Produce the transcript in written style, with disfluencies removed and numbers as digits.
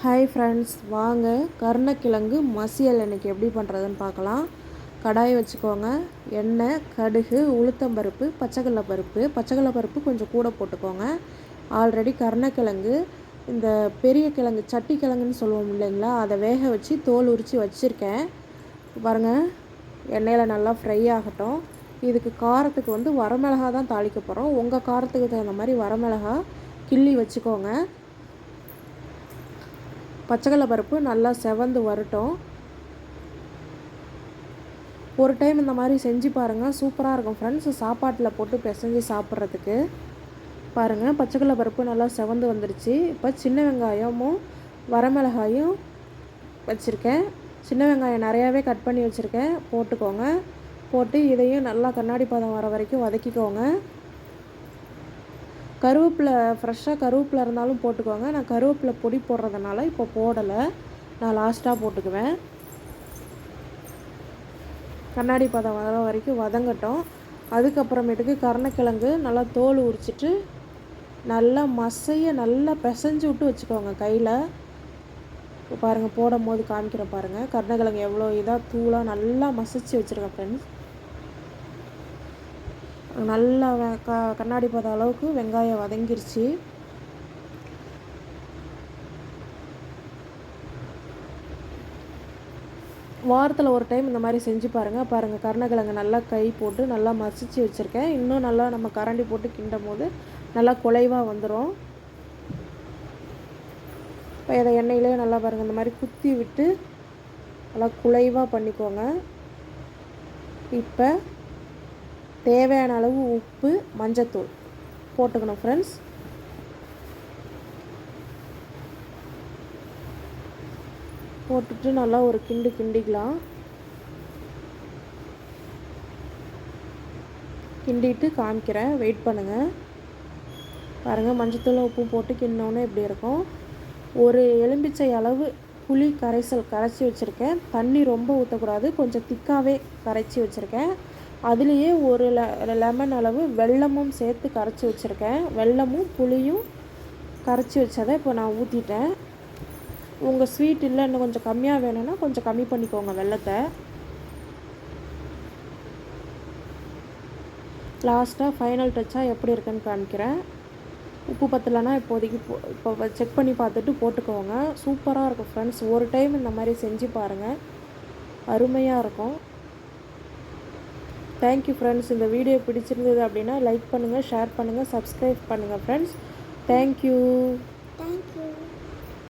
Hi friends, வாங்க கருணக்கிழங்கு மசியல் இன்றைக்கி எப்படி பண்ணுறதுன்னு பார்க்கலாம். கடாய் வச்சுக்கோங்க. எண்ணெய், கடுகு, உளுத்தம்பருப்பு, பச்சைக்கடலைப்பருப்பு கொஞ்சம் கூட போட்டுக்கோங்க. ஆல்ரெடி கருணக்கிழங்கு இந்த பெரிய கிழங்கு சட்டி கிழங்குன்னு சொல்லுவோம் இல்லைங்களா, அதை வேக வச்சு தோல் உரித்து வச்சுருக்கேன். பாருங்கள், எண்ணெயில் நல்லா ஃப்ரை ஆகட்டும். இதுக்கு காரத்துக்கு வரமிளகா தான் தாளிக்க போகிறோம். உங்கள் காரத்துக்கு தகுந்த மாதிரி வரமிளகா கிள்ளி வச்சுக்கோங்க. பச்சைக்கடலை பருப்பு நல்லா செவந்து வரட்டும். ஒரு டைம் இந்த மாதிரி செஞ்சு பாருங்கள், சூப்பராக இருக்கும் ஃப்ரெண்ட்ஸ். சாப்பாட்டில் போட்டு பிசைஞ்சு சாப்பிட்றதுக்கு. பாருங்கள், பச்சைக்கடலை பருப்பு நல்லா செவந்து வந்துடுச்சு. இப்போ சின்ன வெங்காயமும் வரமிளகாயும் வச்சுருக்கேன். சின்ன வெங்காயம் நிறையாவே கட் பண்ணி வச்சுருக்கேன், போட்டுக்கோங்க. போட்டு இதையும் நல்லா கண்ணாடி பதம் வர வரைக்கும் வதக்கிக்கோங்க. கருவேப்பிலை ஃப்ரெஷ்ஷாக கருவேப்பிலை இருந்தாலும் போட்டுக்கோங்க. நான் கருவேப்பிலை பொடி போடுறதுனால இப்போ போடலை, நான் லாஸ்ட்டாக போட்டுக்குவேன். கண்ணாடி பதம் வர வரைக்கும் வதங்கட்டும். அதுக்கப்புறமேட்டுக்கு கருணக்கிழங்கு நல்லா தோல் உரிச்சிட்டு நல்லா நல்லா பிசைஞ்சு விட்டு வச்சுக்கோங்க கையில். பாருங்கள், போடும் போது காமிக்கிறேன் பாருங்கள். கருணக்கிழங்கு எவ்வளோ இதாக தூளாக நல்லா மசிச்சு வச்சுருக்கேன் ஃப்ரெண்ட்ஸ். நல்லா கண்ணாடி பதம் அளவுக்கு வெங்காயம் வதங்கிருச்சு. வாரத்தில் ஒரு டைம் இந்த மாதிரி செஞ்சு பாருங்கள். கருணக்கிழங்கு நல்லா கை போட்டு நல்லா மசிச்சு வச்சுருக்கேன். இன்னும் நல்லா நம்ம கரண்டி போட்டு கிண்டும் போது நல்லா குலைவாக வந்துடும். இப்போ இதை எண்ணெயிலே நல்லா பாருங்கள், இந்த மாதிரி குத்தி விட்டு நல்லா குலைவாக பண்ணிக்கோங்க. இப்போ தேவையான அளவு உப்பு, மஞ்சத்தூள் போட்டுக்கணும் ஃப்ரெண்ட்ஸ். போட்டுட்டு நல்லா ஒரு கிண்டிக்கலாம். கிண்டிட்டு காமிக்கிறேன், வெயிட் பண்ணுங்கள். பாருங்கள், மஞ்சத்தூள் உப்பு போட்டு கிண்டினோன்னே இப்படி இருக்கும். ஒரு எலும்பிச்சை அளவு புளி கரைச்சி வச்சுருக்கேன். தண்ணி ரொம்ப ஊற்றக்கூடாது, கொஞ்சம் திக்காகவே கரைச்சி வச்சுருக்கேன். அதுலேயே ஒரு லெமன் அளவு வெல்லமும் சேர்த்து கரைச்சி வச்சுருக்கேன். வெல்லமும் புளியும் கரைச்சி வச்சதை இப்போ நான் ஊற்றிட்டேன். உங்கள் ஸ்வீட் இல்லை இன்னும் கொஞ்சம் கம்மியாக வேணும்னா கொஞ்சம் கம்மி பண்ணிக்கோங்க வெல்லத்தை. லாஸ்ட்டாக ஃபைனல் டச்சாக எப்படி இருக்குன்னு காமிக்கிறேன். உப்பு பத்தலைன்னா இப்போதைக்கு இப்போ செக் பண்ணி பார்த்துட்டு போட்டுக்கோங்க. சூப்பராக இருக்கும் ஃப்ரெண்ட்ஸ். ஒரு டைம் இந்த மாதிரி செஞ்சு பாருங்கள், அருமையாக இருக்கும். Thank you friends. இந்த வீடியோ பிடிச்சிருந்தது அப்படின்னா லைக் பண்ணுங்கள், ஷேர் பண்ணுங்கள், சப்ஸ்கிரைப் பண்ணுங்கள் ஃப்ரெண்ட்ஸ். தேங்க்யூ.